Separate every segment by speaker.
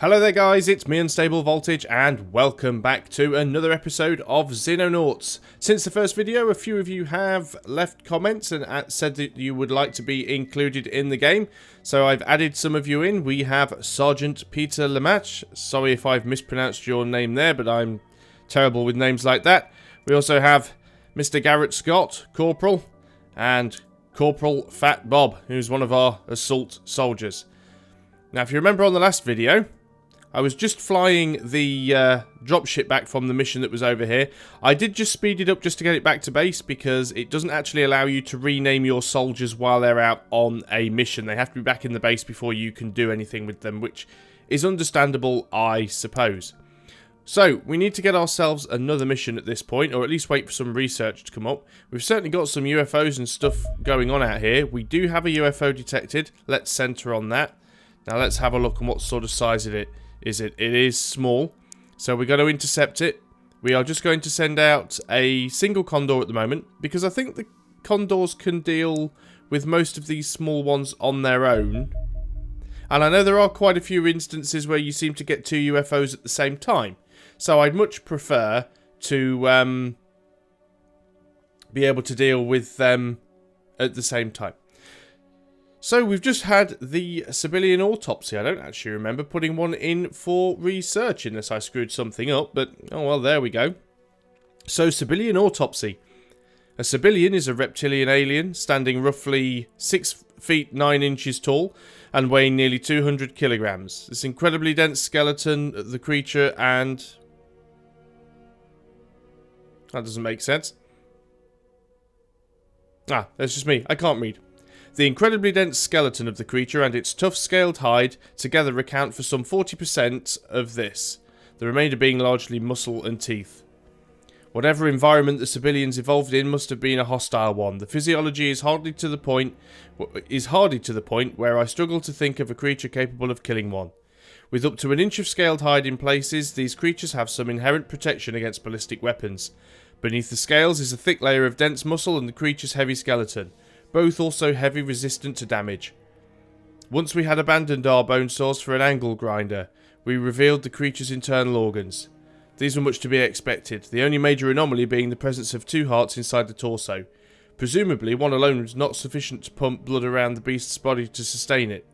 Speaker 1: Hello there guys, it's me Unstable Voltage and welcome back to another episode of Xenonauts. Since the first video, a few of you have left comments and said that you would like to be included in the game. So I've added some of you in. We have Sergeant Peter Lemach. Sorry if I've mispronounced your name there, but I'm terrible with names like that. We also have Mr. Garrett Scott, Corporal, and Corporal Fat Bob, who's one of our assault soldiers. Now if you remember on the last video, I was just flying the dropship back from the mission that was over here. I did just speed it up just to get it back to base because it doesn't actually allow you to rename your soldiers while they're out on a mission. They have to be back in the base before you can do anything with them, which is understandable, I suppose. So, we need to get ourselves another mission at this point, or at least wait for some research to come up. We've certainly got some UFOs and stuff going on out here. We do have a UFO detected. Let's center on that. Now let's have a look on what sort of size it is. It is small, so we're going to intercept it. We are just going to send out a single condor at the moment, because I think the condors can deal with most of these small ones on their own. And I know there are quite a few instances where you seem to get two UFOs at the same time, so I'd much prefer to be able to deal with them at the same time. So we've just had the civilian autopsy. I don't actually remember putting one in for research unless I screwed something up, but oh well, there we go. So civilian autopsy. A civilian is a reptilian alien standing roughly 6 feet 9 inches tall and weighing nearly 200 kilograms. This incredibly dense skeleton of the creature and... that doesn't make sense. Ah, that's just me. I can't read. The incredibly dense skeleton of the creature and its tough scaled hide together account for some 40% of this, the remainder being largely muscle and teeth. Whatever environment the civilians evolved in must have been a hostile one. The physiology is hardy to the point where I struggle to think of a creature capable of killing one. With up to an inch of scaled hide in places, these creatures have some inherent protection against ballistic weapons. Beneath the scales is a thick layer of dense muscle and the creature's heavy skeleton, both also heavy resistant to damage. Once we had abandoned our bone saws for an angle grinder, we revealed the creature's internal organs. These were much to be expected, the only major anomaly being the presence of 2 hearts inside the torso. Presumably, one alone was not sufficient to pump blood around the beast's body to sustain it.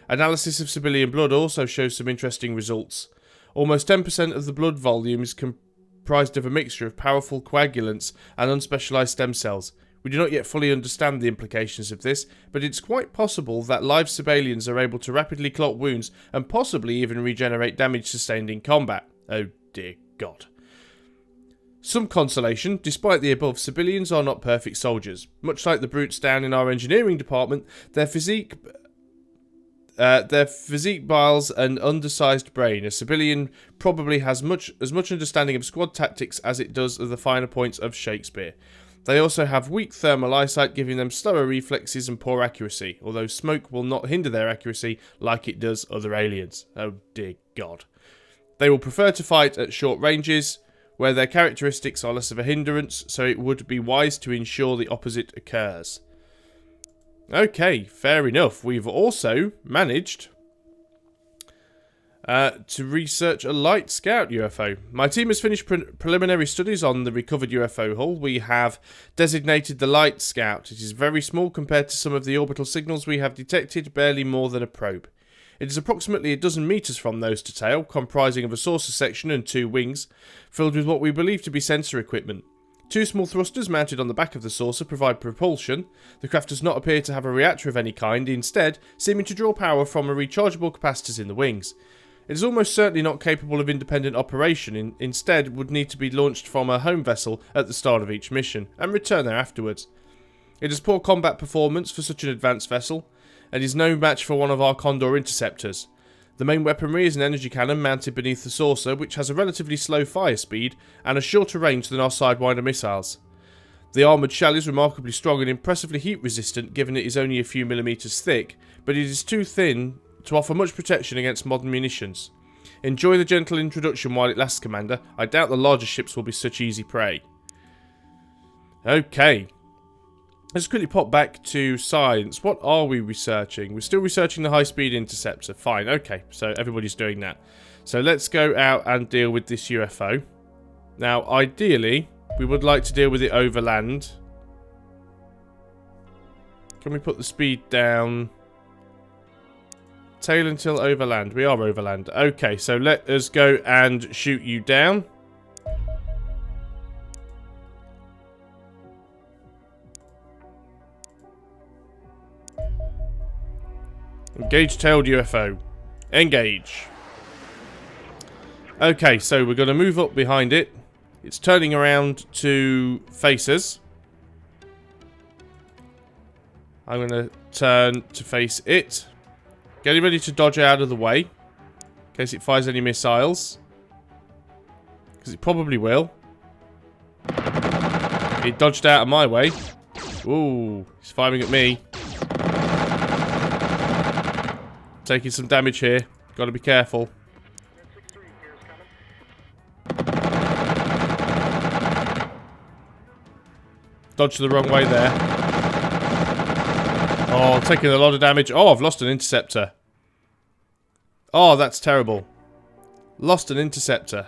Speaker 1: Analysis of civilian blood also shows some interesting results. Almost 10% of the blood volume is comprised of a mixture of powerful coagulants and unspecialized stem cells. We do not yet fully understand the implications of this, but it's quite possible that live civilians are able to rapidly clot wounds and possibly even regenerate damage sustained in combat. Oh dear God. Some consolation, despite the above, civilians are not perfect soldiers. Much like the brutes down in our engineering department, their physique biles an undersized brain. A civilian probably has as much understanding of squad tactics as it does of the finer points of Shakespeare. They also have weak thermal eyesight, giving them slower reflexes and poor accuracy, although smoke will not hinder their accuracy like it does other aliens. Oh dear God. They will prefer to fight at short ranges, where their characteristics are less of a hindrance, so it would be wise to ensure the opposite occurs. Okay, fair enough. We've also managed to research a light scout UFO. My team has finished preliminary studies on the recovered UFO hull. We have designated the light scout. It is very small compared to some of the orbital signals we have detected, barely more than a probe. It is approximately 12 meters from nose to tail, comprising of a saucer section and 2 wings, filled with what we believe to be sensor equipment. 2 small thrusters mounted on the back of the saucer provide propulsion. The craft does not appear to have a reactor of any kind, instead seeming to draw power from a rechargeable capacitors in the wings. It is almost certainly not capable of independent operation, instead would need to be launched from a home vessel at the start of each mission, and return there afterwards. It has poor combat performance for such an advanced vessel, and is no match for one of our Condor interceptors. The main weaponry is an energy cannon mounted beneath the saucer, which has a relatively slow fire speed, and a shorter range than our Sidewinder missiles. The armoured shell is remarkably strong and impressively heat resistant, given it is only a few millimeters thick, but it is too thin to offer much protection against modern munitions. Enjoy the gentle introduction while it lasts, Commander. I doubt the larger ships will be such easy prey. Okay. Let's quickly pop back to science. What are we researching? We're still researching the high-speed interceptor. Fine, okay. So everybody's doing that. So let's go out and deal with this UFO. Now, ideally, we would like to deal with it over land. Can we put the speed down? Tail until overland. We are overland. Okay, so let us go and shoot you down. Engage tailed UFO. Engage. Okay, so we're going to move up behind it. It's turning around to face us. I'm going to turn to face it. Getting ready to dodge out of the way. In case it fires any missiles. Because it probably will. It dodged out of my way. Ooh, it's firing at me. Taking some damage here. Got to be careful. Dodged the wrong way there. Oh, taking a lot of damage. Oh, I've lost an interceptor. Oh, that's terrible. Lost an interceptor.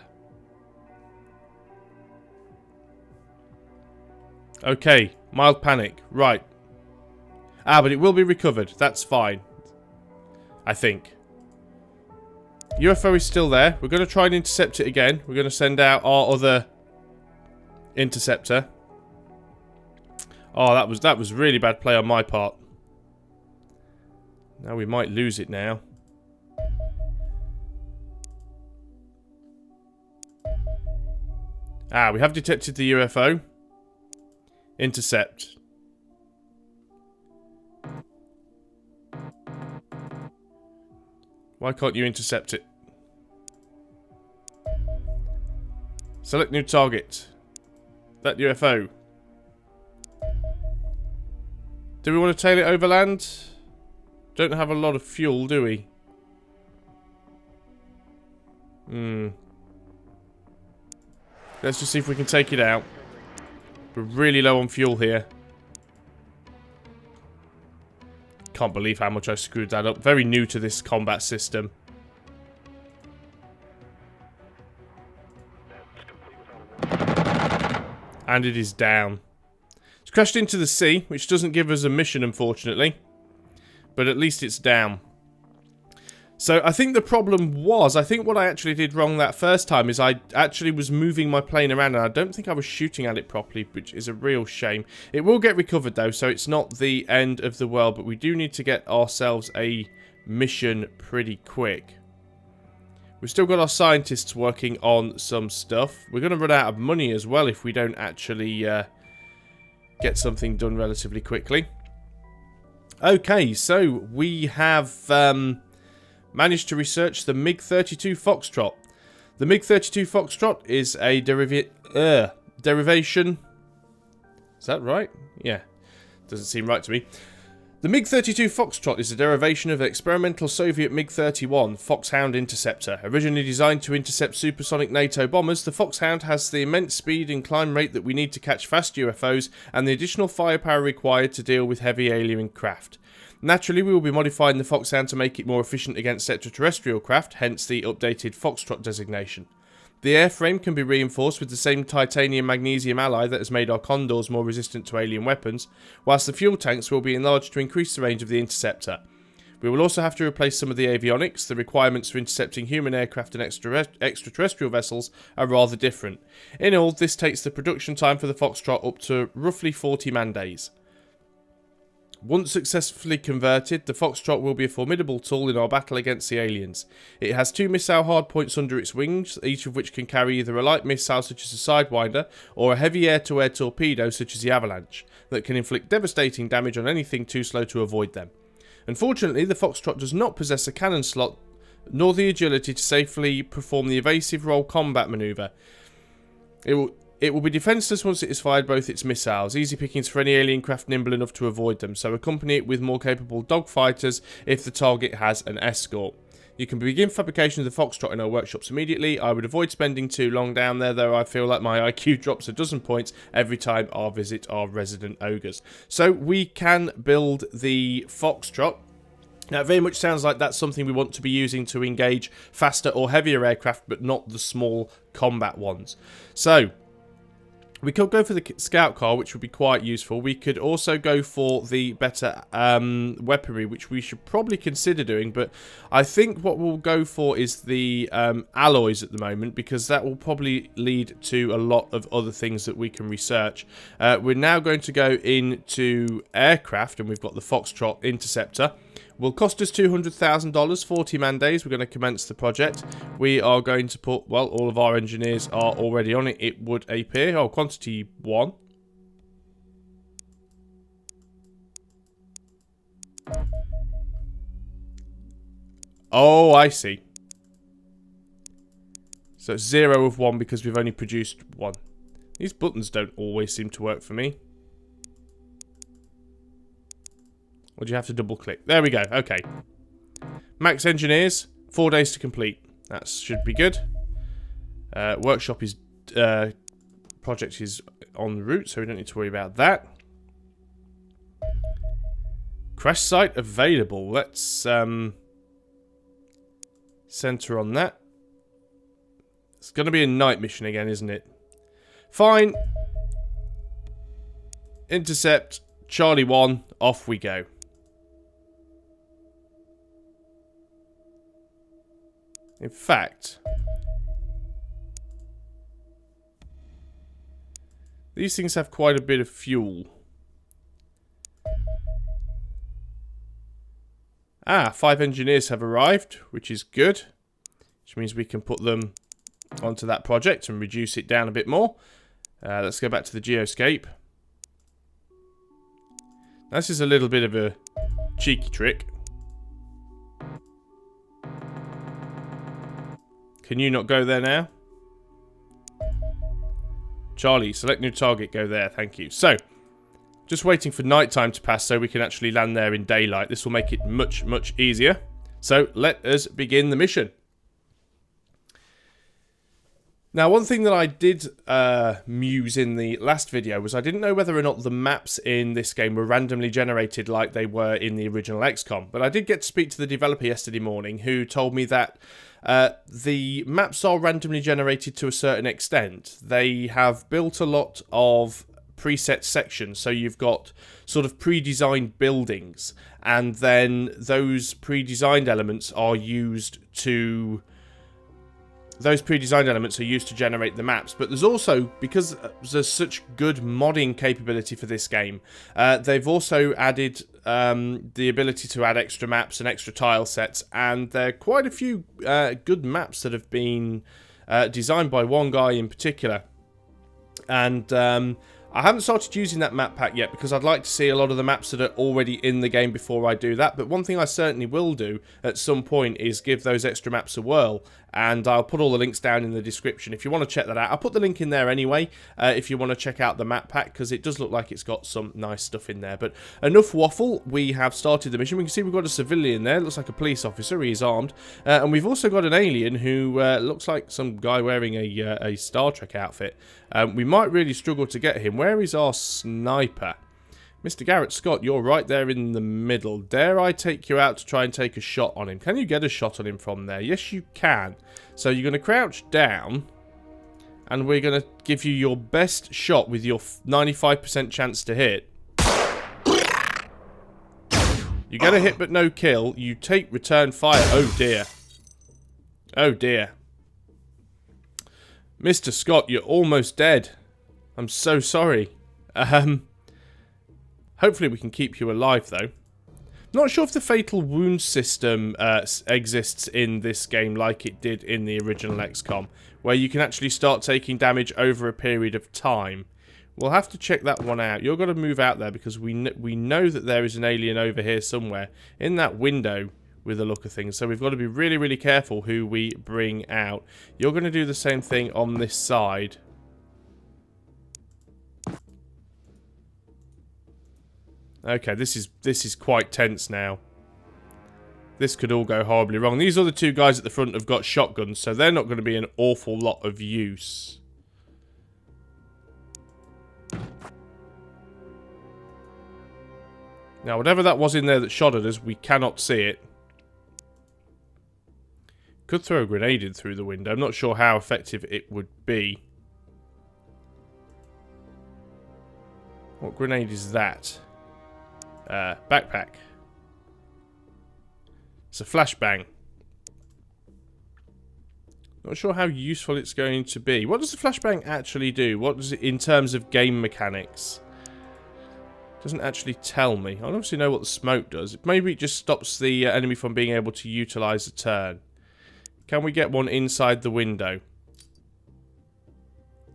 Speaker 1: Okay, mild panic. Right. Ah, but it will be recovered. That's fine. I think. UFO is still there. We're going to try and intercept it again. We're going to send out our other interceptor. Oh, that was really bad play on my part. Now we might lose it now. Ah, we have detected the UFO. Intercept. Why can't you intercept it? Select new target. That UFO. Do we want to tail it overland? Don't have a lot of fuel, do we? Let's just see if we can take it out. We're really low on fuel here. Can't believe how much I screwed that up. Very new to this combat system. And it is down. It's crashed into the sea, which doesn't give us a mission, unfortunately. But at least it's down. So I think the problem was, I think what I actually did wrong that first time is I actually was moving my plane around and I don't think I was shooting at it properly, which is a real shame. It will get recovered though, so it's not the end of the world, but we do need to get ourselves a mission pretty quick. We've still got our scientists working on some stuff. We're going to run out of money as well if we don't actually get something done relatively quickly. Okay, so we have managed to research the MiG-32 Foxtrot. The MiG-32 Foxtrot is a derivation... Is that right? Yeah. Doesn't seem right to me. The MiG-32 Foxtrot is a derivation of the experimental Soviet MiG-31 Foxhound interceptor. Originally designed to intercept supersonic NATO bombers, the Foxhound has the immense speed and climb rate that we need to catch fast UFOs and the additional firepower required to deal with heavy alien craft. Naturally, we will be modifying the Foxhound to make it more efficient against extraterrestrial craft, hence the updated Foxtrot designation. The airframe can be reinforced with the same titanium-magnesium alloy that has made our Condors more resistant to alien weapons, whilst the fuel tanks will be enlarged to increase the range of the interceptor. We will also have to replace some of the avionics. The requirements for intercepting human aircraft and extraterrestrial vessels are rather different. In all, this takes the production time for the Foxtrot up to roughly 40 man-days. Once successfully converted, the Foxtrot will be a formidable tool in our battle against the aliens. It has 2 missile hardpoints under its wings, each of which can carry either a light missile such as a Sidewinder, or a heavy air-to-air torpedo such as the Avalanche, that can inflict devastating damage on anything too slow to avoid them. Unfortunately, the Foxtrot does not possess a cannon slot, nor the agility to safely perform the evasive roll combat maneuver. It will be defenseless once it is fired both its missiles, easy pickings for any alien craft nimble enough to avoid them, so accompany it with more capable dogfighters if the target has an escort. You can begin fabrication of the Foxtrot in our workshops immediately. I would avoid spending too long down there, though I feel like my IQ drops a dozen points every time I visit our resident ogres. So we can build the Foxtrot. Now, it very much sounds like that's something we want to be using to engage faster or heavier aircraft, but not the small combat ones. So, we could go for the scout car, which would be quite useful. We could also go for the better weaponry, which we should probably consider doing. But I think what we'll go for is the alloys at the moment, because that will probably lead to a lot of other things that we can research. We're now going to go into aircraft, and we've got the Foxtrot Interceptor. Will cost us $200,000, 40 man days. We're going to commence the project. We are going to put, well, all of our engineers are already on it, it would appear. Oh, quantity 1. Oh, I see. So 0 of 1 because we've only produced 1. These buttons don't always seem to work for me. Or do you have to double click? There we go. Okay. Max engineers, 4 days to complete. That should be good. Workshop is project is en route, so we don't need to worry about that. Crash site available. Let's center on that. It's going to be a night mission again, isn't it? Fine. Intercept. Charlie 1. Off we go. In fact, these things have quite a bit of fuel. Ah, 5 engineers have arrived, which is good. Which means we can put them onto that project and reduce it down a bit more. Let's go back to the geoscape. This is a little bit of a cheeky trick. Can you not go there now? Charlie, select new target, go there, thank you. So, just waiting for nighttime to pass so we can actually land there in daylight. This will make it much, much easier. So, let us begin the mission. Now, one thing that I did muse in the last video was I didn't know whether or not the maps in this game were randomly generated like they were in the original XCOM. But I did get to speak to the developer yesterday morning, who told me that the maps are randomly generated to a certain extent. They have built a lot of preset sections, so you've got sort of pre-designed buildings, and then those pre-designed elements are used to... Those pre-designed elements are used to generate the maps, but there's also, because there's such good modding capability for this game, they've also added the ability to add extra maps and extra tile sets, and there are quite a few good maps that have been designed by one guy in particular. And I haven't started using that map pack yet because I'd like to see a lot of the maps that are already in the game before I do that. But one thing I certainly will do at some point is give those extra maps a whirl. And I'll put all the links down in the description if you want to check that out. I'll put the link in there anyway if you want to check out the map pack, because it does look like it's got some nice stuff in there. But enough waffle. We have started the mission. We can see we've got a civilian there. Looks like a police officer. He's armed. And we've also got an alien who looks like some guy wearing a Star Trek outfit. We might really struggle to get him. Where is our sniper? Mr. Garrett Scott, you're right there in the middle. Dare I take you out to try and take a shot on him? Can you get a shot on him from there? Yes, you can. So you're going to crouch down, and we're going to give you your best shot with your 95% chance to hit. You get a hit but no kill. You take return fire. Oh, dear. Oh, dear. Mr. Scott, you're almost dead. I'm so sorry. Hopefully we can keep you alive, though. Not sure if the fatal wound system exists in this game like it did in the original XCOM, where you can actually start taking damage over a period of time. We'll have to check that one out. You're going to move out there because we know that there is an alien over here somewhere in that window with the look of things. So we've got to be really, really careful who we bring out. You're going to do the same thing on this side. Okay, this is quite tense now. This could all go horribly wrong. These other two guys at the front have got shotguns, so they're not going to be an awful lot of use. Now, whatever that was in there that shot at us, we cannot see it. Could throw a grenade in through the window. I'm not sure how effective it would be. What grenade is that? Backpack. It's a flashbang. Not sure how useful it's going to be. What does the flashbang actually do? What does it in terms of game mechanics? Doesn't actually tell me. I obviously know what the smoke does. Maybe it just stops the enemy from being able to utilise a turn. Can we get one inside the window?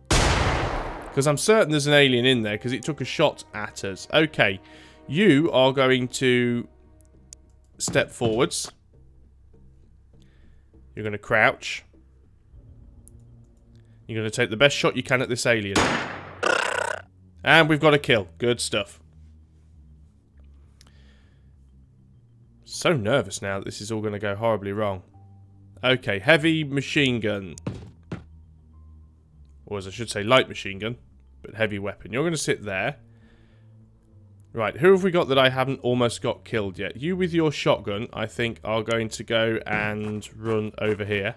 Speaker 1: Because I'm certain there's an alien in there because it took a shot at us. Okay, you are going to step forwards. You're going to crouch. You're going to take the best shot you can at this alien. And we've got a kill. Good stuff. So nervous now that this is all going to go horribly wrong. Okay, heavy machine gun. Or as I should say, light machine gun. But heavy weapon. You're going to sit there. Right, who have we got that I haven't almost got killed yet? You with your shotgun, I think, are going to go and run over here.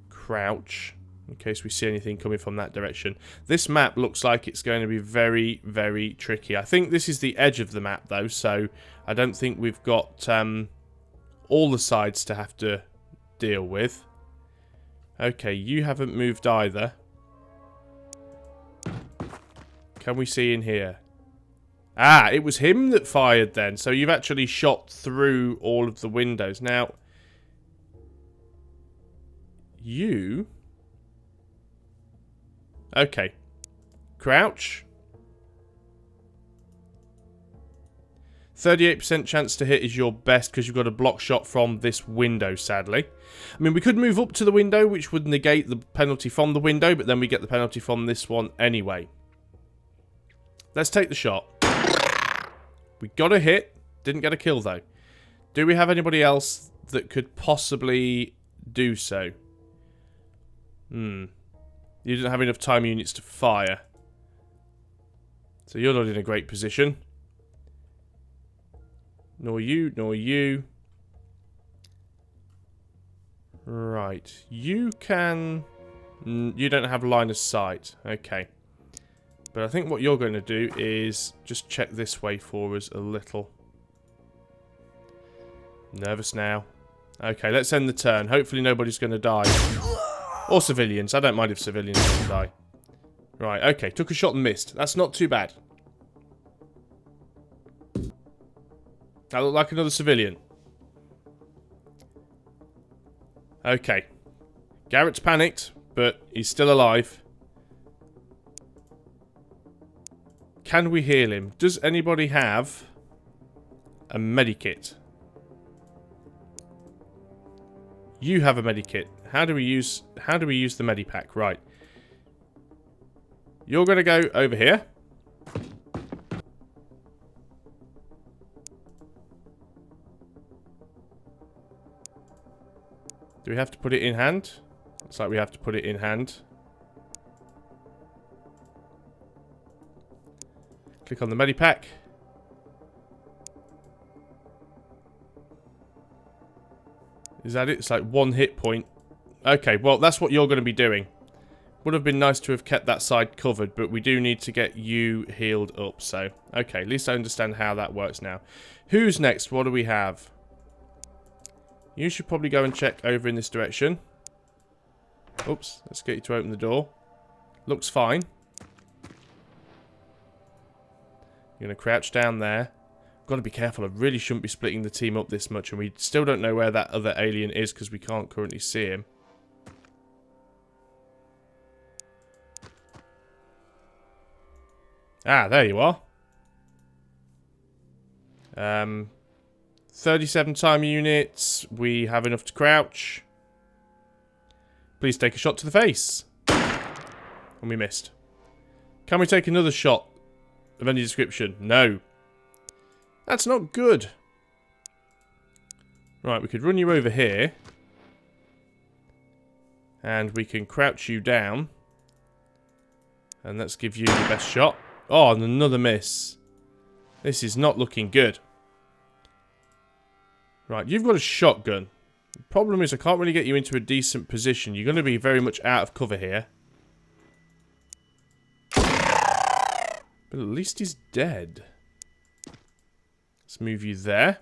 Speaker 1: Crouch. In case we see anything coming from that direction. This map looks like it's going to be very, very tricky. I think this is the edge of the map, though, so I don't think we've got all the sides to have to deal with. Okay, you haven't moved either. Can we see in here? Ah, it was him that fired then. So you've actually shot through all of the windows. Now, you... Okay. Crouch. 38% chance to hit is your best because you've got a block shot from this window, sadly. I mean, we could move up to the window, which would negate the penalty from the window, but then we get the penalty from this one anyway. Let's take the shot. We got a hit. Didn't get a kill, though. Do we have anybody else that could possibly do so? You didn't have enough time units to fire. So you're not in a great position. Nor you, nor you. Right. You can... You don't have line of sight. Okay. But I think what you're going to do is just check this way for us a little. Nervous now. Okay, let's end the turn. Hopefully nobody's going to die. Or civilians. I don't mind if civilians don't die. Right, okay. Took a shot and missed. That's not too bad. That looked like another civilian. Okay. Garrett's panicked, but he's still alive. Can we heal him? Does anybody have a medikit? You have a medikit. How do we use the medipack? Right. You're going to go over here. Do we have to put it in hand? Looks like we have to put it in hand. Click on the medipack. Is that it? It's like 1 hit point. Okay, well, that's what you're going to be doing. Would have been nice to have kept that side covered, but we do need to get you healed up. So, okay, at least I understand how that works now. Who's next? What do we have? You should probably go and check over in this direction. Oops, let's get you to open the door. Looks fine. You're going to crouch down there. Got to be careful. I really shouldn't be splitting the team up this much. And we still don't know where that other alien is because we can't currently see him. Ah, there you are. 37 time units. We have enough to crouch. Please take a shot to the face. And we missed. Can we take another shot of any description? No. That's not good. Right, we could run you over here. And we can crouch you down. And let's give you the best shot. Oh, and another miss. This is not looking good. Right, you've got a shotgun. The problem is I can't really get you into a decent position. You're going to be very much out of cover here. But at least he's dead. Let's move you there.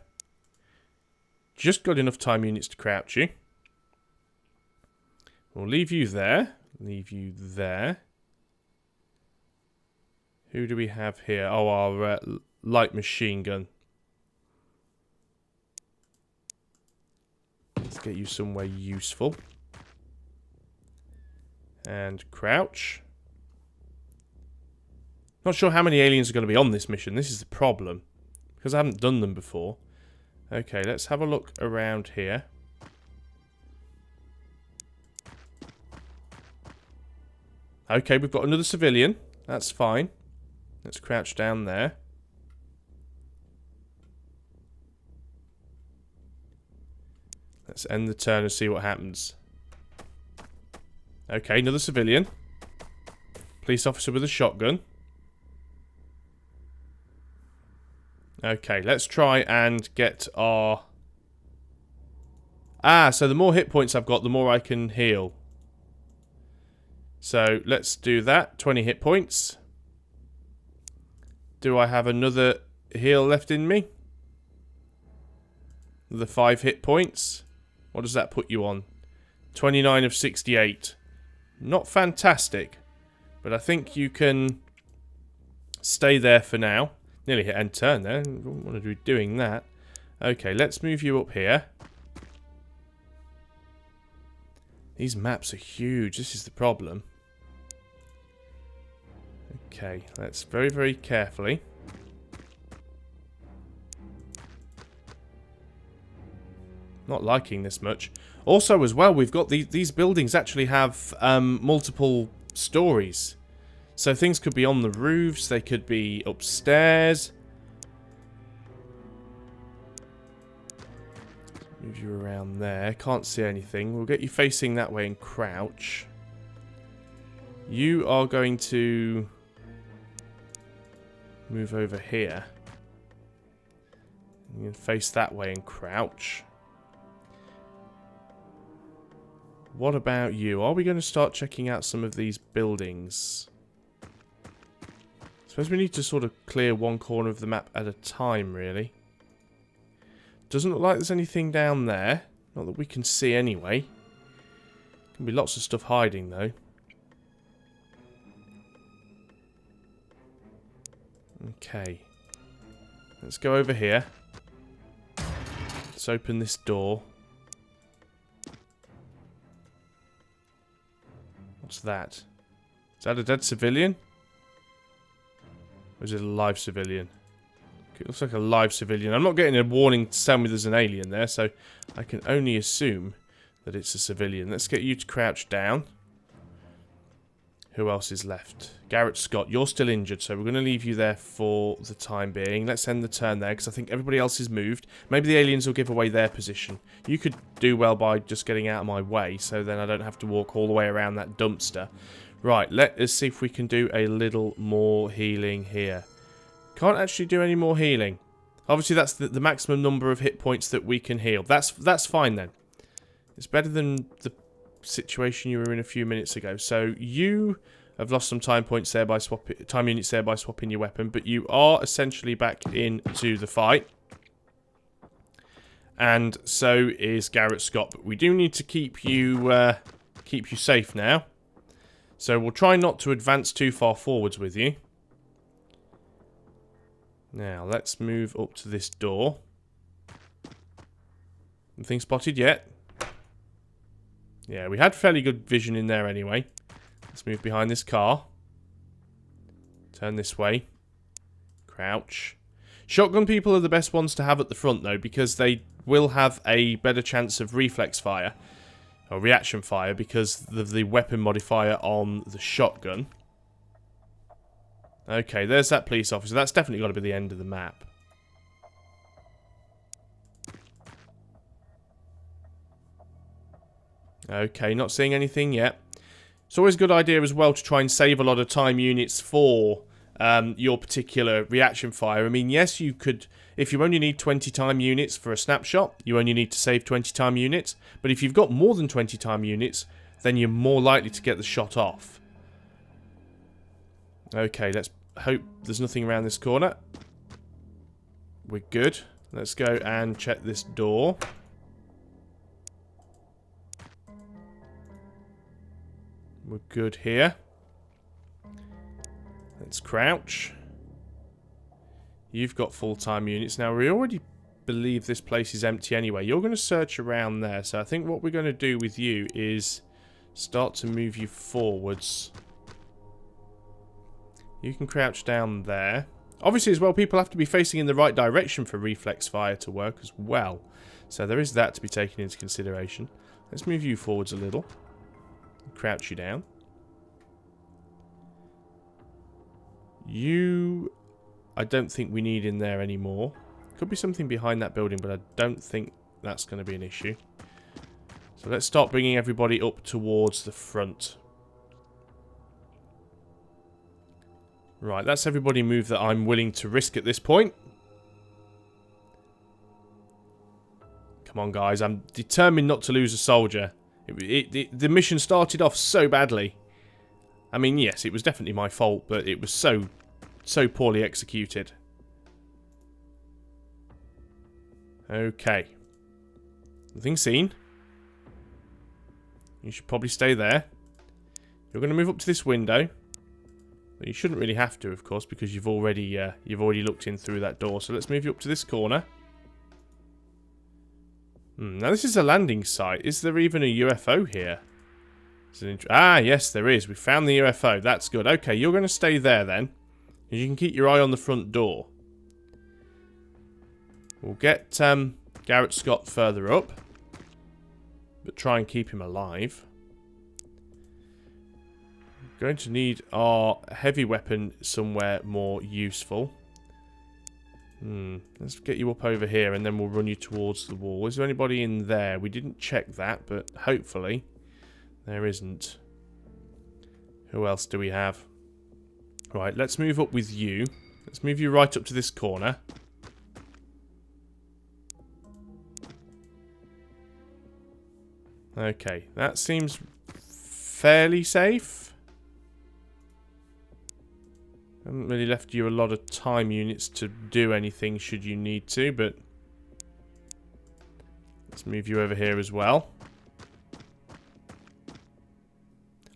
Speaker 1: Just got enough time units to crouch you. We'll leave you there. Leave you there. Who do we have here? Oh, our light machine gun. Let's get you somewhere useful. And crouch. Not sure how many aliens are going to be on this mission. This is the problem. Because I haven't done them before. Okay, let's have a look around here. Okay, we've got another civilian. That's fine. Let's crouch down there. Let's end the turn and see what happens. Okay, another civilian. Police officer with a shotgun. Okay, let's try and get our... Ah, so the more hit points I've got, the more I can heal. So, let's do that. 20 hit points. Do I have another heal left in me? The 5 hit points. What does that put you on? 29 of 68. Not fantastic. But I think you can stay there for now. Nearly hit end turn there. Don't want to be doing that. Okay, let's move you up here. These maps are huge. This is the problem. Okay, let's very, very carefully. Not liking this much. Also, as well, we've got these buildings actually have multiple stories. So things could be on the roofs, they could be upstairs. Move you around there. Can't see anything. We'll get you facing that way and crouch. You are going to move over here. You can face that way and crouch. What about you? Are we going to start checking out some of these buildings? I suppose we need to sort of clear one corner of the map at a time, really. Doesn't look like there's anything down there. Not that we can see anyway. Can be lots of stuff hiding, though. Okay. Let's go over here. Let's open this door. What's that? Is that a dead civilian? Or is it a live civilian? It looks like a live civilian. I'm not getting a warning to tell me there's an alien there, so I can only assume that it's a civilian. Let's get you to crouch down. Who else is left? Garrett Scott, you're still injured, so we're going to leave you there for the time being. Let's end the turn there, because I think everybody else is moved. Maybe the aliens will give away their position. You could do well by just getting out of my way, so then I don't have to walk all the way around that dumpster. Right, let us see if we can do a little more healing here. Can't actually do any more healing. Obviously, that's the maximum number of hit points that we can heal. That's fine, then. It's better than the situation you were in a few minutes ago. So, you have lost some time points there by time units there by swapping your weapon, but you are essentially back into the fight. And so is Garrett Scott. But we do need to keep you safe now. So we'll try not to advance too far forwards with you. Now, let's move up to this door. Nothing spotted yet. Yeah, we had fairly good vision in there anyway. Let's move behind this car. Turn this way. Crouch. Shotgun people are the best ones to have at the front, though, because they will have a better chance of reflex fire. Or reaction fire, because of the weapon modifier on the shotgun. Okay, there's that police officer. That's definitely got to be the end of the map. Okay, not seeing anything yet. It's always a good idea as well to try and save a lot of time units for your particular reaction fire. I mean, yes, you could, if you only need 20 time units for a snapshot, you only need to save 20 time units. But if you've got more than 20 time units, then you're more likely to get the shot off. Okay, let's hope there's nothing around this corner. We're good. Let's go and check this door. We're good here. Let's crouch. You've got full-time units. Now, we already believe this place is empty anyway. You're going to search around there. So I think what we're going to do with you is start to move you forwards. You can crouch down there. Obviously, as well, people have to be facing in the right direction for reflex fire to work as well. So there is that to be taken into consideration. Let's move you forwards a little. Crouch you down. You, I don't think we need in there anymore. Could be something behind that building, but I don't think that's going to be an issue. So let's start bringing everybody up towards the front. Right, that's everybody moved that I'm willing to risk at this point. Come on, guys. I'm determined not to lose a soldier. The mission started off so badly. I mean, yes, it was definitely my fault, but it was so poorly executed. Okay. Nothing seen. You should probably stay there. You're going to move up to this window. But you shouldn't really have to, of course, because you've already looked in through that door. So let's move you up to this corner. Now this is a landing site. Is there even a UFO here? Ah, yes, there is. We found the UFO. That's good. Okay, you're going to stay there then. You can keep your eye on the front door. We'll get Garrett Scott further up, but try and keep him alive. We're going to need our heavy weapon somewhere more useful. Let's get you up over here and then we'll run you towards the wall. Is there anybody in there? We didn't check that, but hopefully there isn't. Who else do we have? Right, let's move up with you. Let's move you right up to this corner. Okay, that seems fairly safe. Haven't really left you a lot of time units to do anything should you need to, but let's move you over here as well.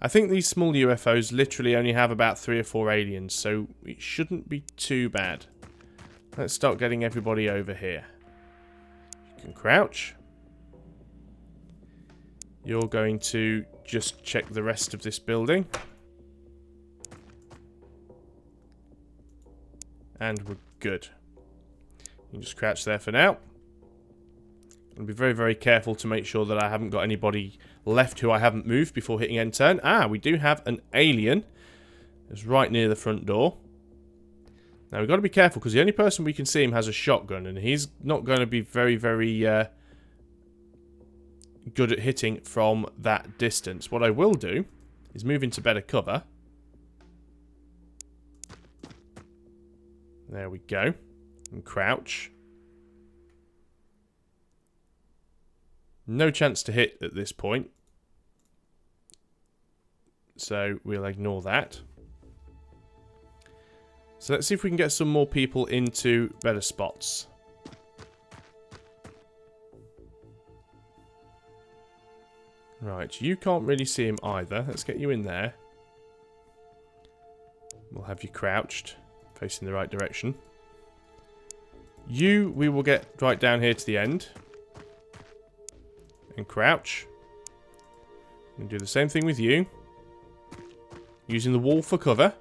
Speaker 1: I think these small UFOs literally only have about 3 or 4 aliens, so it shouldn't be too bad. Let's start getting everybody over here. You can crouch. You're going to just check the rest of this building. And we're good. You can just crouch there for now. I'll be very, very careful to make sure that I haven't got anybody left who I haven't moved before hitting end turn. Ah, we do have an alien. It's right near the front door. Now, we've got to be careful because the only person we can see him has a shotgun. And he's not going to be very, very good at hitting from that distance. What I will do is move into better cover. There we go. And crouch. No chance to hit at this point. So we'll ignore that. So let's see if we can get some more people into better spots. Right, you can't really see him either. Let's get you in there. We'll have you crouched, facing the right direction. You, we will get right down here to the end. And crouch. And do the same thing with you. Using the wall for cover.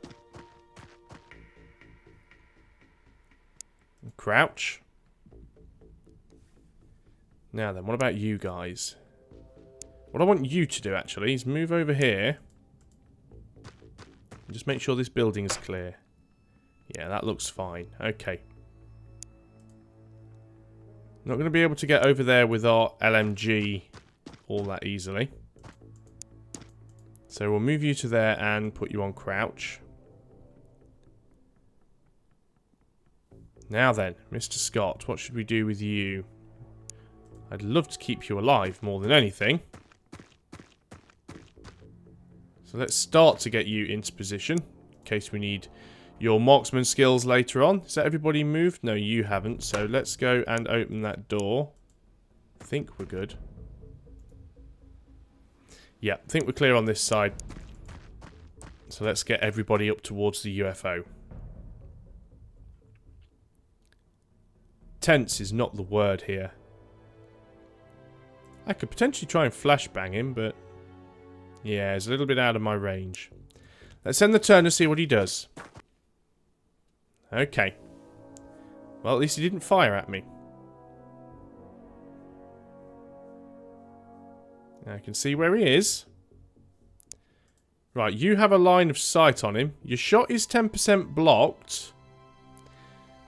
Speaker 1: And crouch. Now then, what about you guys? What I want you to do, actually, is move over here. And just make sure this building is clear. Yeah, that looks fine. Okay. Not going to be able to get over there with our LMG all that easily. So we'll move you to there and put you on crouch. Now then, Mr. Scott, what should we do with you? I'd love to keep you alive more than anything. So let's start to get you into position, in case we need your marksman skills later on. Is that everybody moved? No, you haven't. So let's go and open that door. I think we're good. Yeah, I think we're clear on this side. So let's get everybody up towards the UFO. Tense is not the word here. I could potentially try and flashbang him, but yeah, it's a little bit out of my range. Let's end the turn and see what he does. Okay. Well, at least he didn't fire at me. I can see where he is. Right, you have a line of sight on him. Your shot is 10% blocked.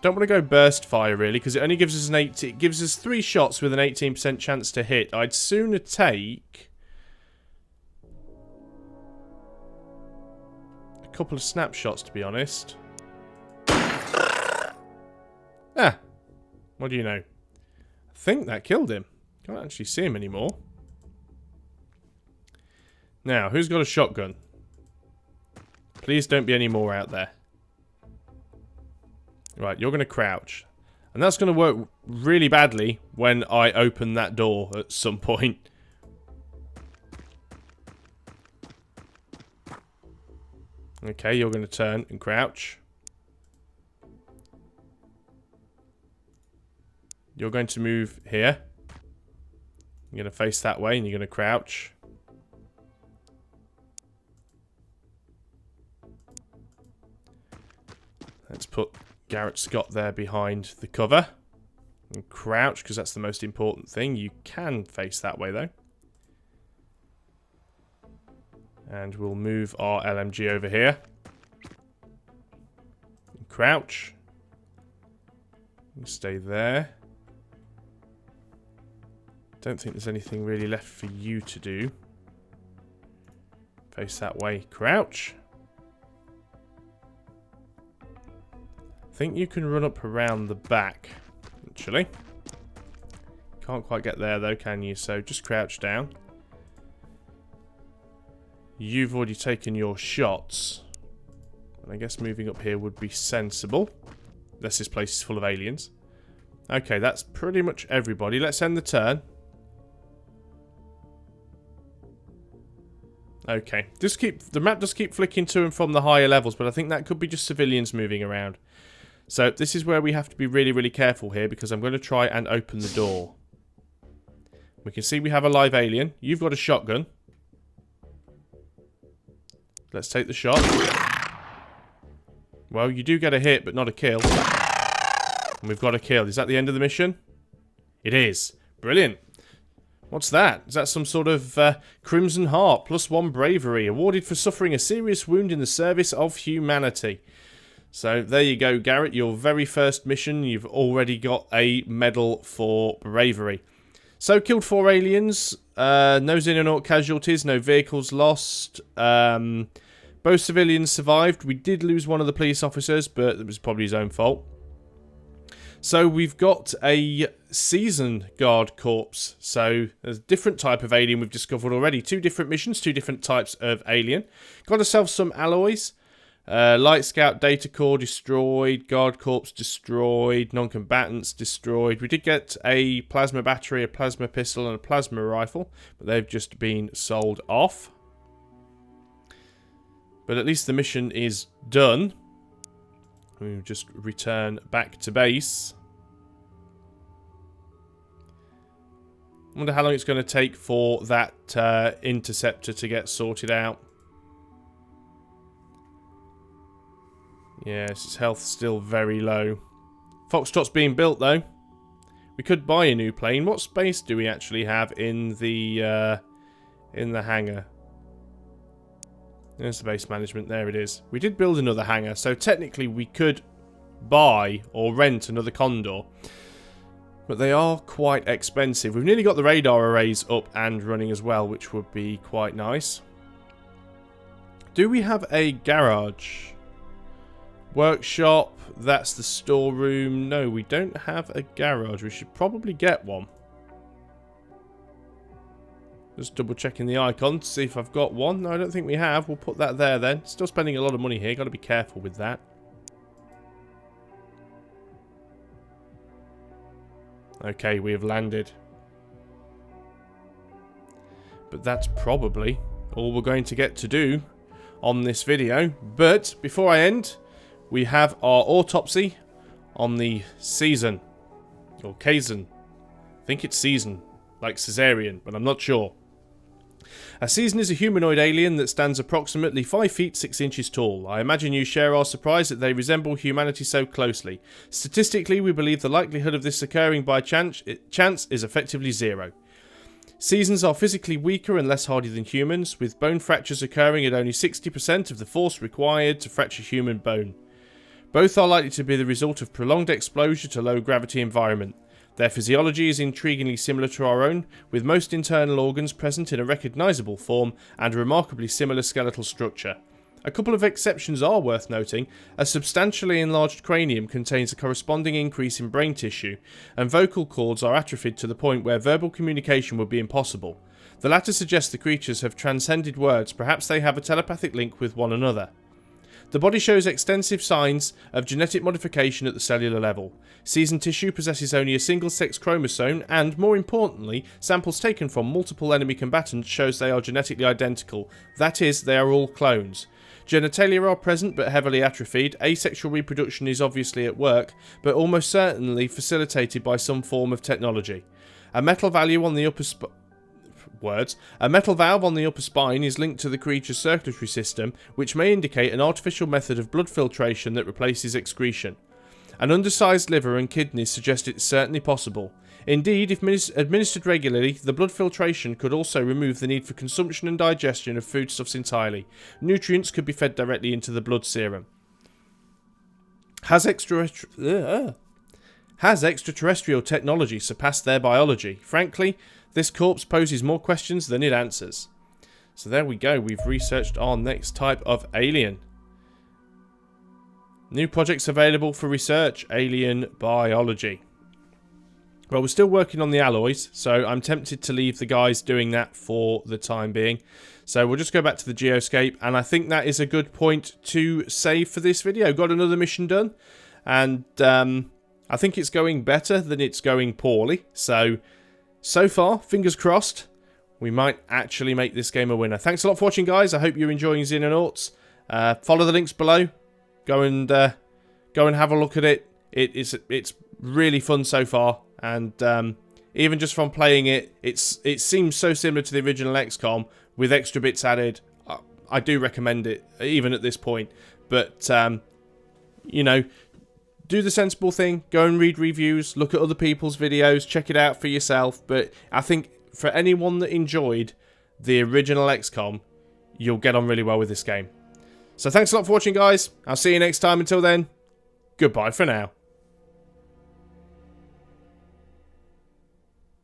Speaker 1: Don't want to go burst fire, really, because it only gives us it gives us 3 shots with an 18% chance to hit. I'd sooner take a couple of snapshots, to be honest. Ah, what do you know? I think that killed him. Can't actually see him anymore. Now, who's got a shotgun? Please don't be any more out there. Right, you're going to crouch. And that's going to work really badly when I open that door at some point. Okay, you're going to turn and crouch. You're going to move here. You're going to face that way and you're going to crouch. Let's put Garrett Scott there behind the cover. And crouch, because that's the most important thing. You can face that way, though. And we'll move our LMG over here. And crouch. And stay there. Don't think there's anything really left for you to do. Face that way. Crouch. I think you can run up around the back, actually. Can't quite get there, though, can you? So just crouch down. You've already taken your shots. And I guess moving up here would be sensible. Unless this place is full of aliens. Okay, that's pretty much everybody. Let's end the turn. Okay, the map does keep flicking to and from the higher levels, but I think that could be just civilians moving around. So this is where we have to be really, really careful here, because I'm going to try and open the door. We can see we have a live alien. You've got a shotgun. Let's take the shot. Well, you do get a hit, but not a kill. And we've got a kill. Is that the end of the mission? It is. Brilliant. What's that? Is that some sort of Crimson Heart, +1 bravery, awarded for suffering a serious wound in the service of humanity? So there you go, Garrett. Your very first mission, you've already got a medal for bravery. So, killed 4 aliens, no Xenonaut casualties, no vehicles lost. Both civilians survived. We did lose one of the police officers, but it was probably his own fault. So we've got a season guard corpse. So there's a different type of alien we've discovered already. 2 different missions, 2 different types of alien. Got ourselves some alloys. Light Scout data core destroyed. Guard corpse destroyed. Non-combatants destroyed. We did get a plasma battery, a plasma pistol and a plasma rifle. But they've just been sold off. But at least the mission is done. We'll just return back to base. I wonder how long it's going to take for that interceptor to get sorted out. Yes, its health's still very low. Foxtrot's being built, though. We could buy a new plane. What space do we actually have in the hangar? There's the base management. There it is. We did build another hangar, so technically we could buy or rent another Condor. But they are quite expensive. We've nearly got the radar arrays up and running as well, which would be quite nice. Do we have a garage? Workshop, that's the storeroom. No, we don't have a garage. We should probably get one. Just double checking the icon to see if I've got one. No, I don't think we have. We'll put that there then. Still spending a lot of money here. Got to be careful with that. Okay, we have landed. But that's probably all we're going to get to do on this video. But before I end, we have our autopsy on the season. Or Kazan. I think it's season. Like Caesarean, but I'm not sure. A Season is a humanoid alien that stands approximately 5 feet 6 inches tall. I imagine you share our surprise that they resemble humanity so closely. Statistically, we believe the likelihood of this occurring by chance is effectively 0. Seasons are physically weaker and less hardy than humans, with bone fractures occurring at only 60% of the force required to fracture human bone. Both are likely to be the result of prolonged exposure to low-gravity environment. Their physiology is intriguingly similar to our own, with most internal organs present in a recognisable form and a remarkably similar skeletal structure. A couple of exceptions are worth noting. A substantially enlarged cranium contains a corresponding increase in brain tissue, and vocal cords are atrophied to the point where verbal communication would be impossible. The latter suggests the creatures have transcended words, perhaps they have a telepathic link with one another. The body shows extensive signs of genetic modification at the cellular level. Seasoned tissue possesses only a single sex chromosome and, more importantly, samples taken from multiple enemy combatants shows they are genetically identical. That is, they are all clones. Genitalia are present but heavily atrophied. Asexual reproduction is obviously at work, but almost certainly facilitated by some form of technology. A metal valve on the upper spine is linked to the creature's circulatory system, which may indicate an artificial method of blood filtration that replaces excretion. An undersized liver and kidneys suggest it's certainly possible. Indeed, if administered regularly, the blood filtration could also remove the need for consumption and digestion of foodstuffs entirely. Nutrients could be fed directly into the blood serum. Has extraterrestrial technology surpassed their biology? Frankly, this corpse poses more questions than it answers. So there we go. We've researched our next type of alien. New projects available for research. Alien biology. Well, we're still working on the alloys, so I'm tempted to leave the guys doing that for the time being. So we'll just go back to the geoscape, and I think that is a good point to save for this video. Got another mission done, and I think it's going better than it's going poorly. So far, fingers crossed, we might actually make this game a winner. Thanks a lot for watching, guys. I hope you're enjoying Xenonauts. Follow the links below. Go and have a look at it. It's really fun so far, and even just from playing it, it seems so similar to the original XCOM with extra bits added. I do recommend it, even at this point. But you know, do the sensible thing. Go and read reviews, look at other people's videos, check it out for yourself. But I think for anyone that enjoyed the original XCOM, you'll get on really well with this game. So thanks a lot for watching, guys. I'll see you next time. Until then, goodbye for now.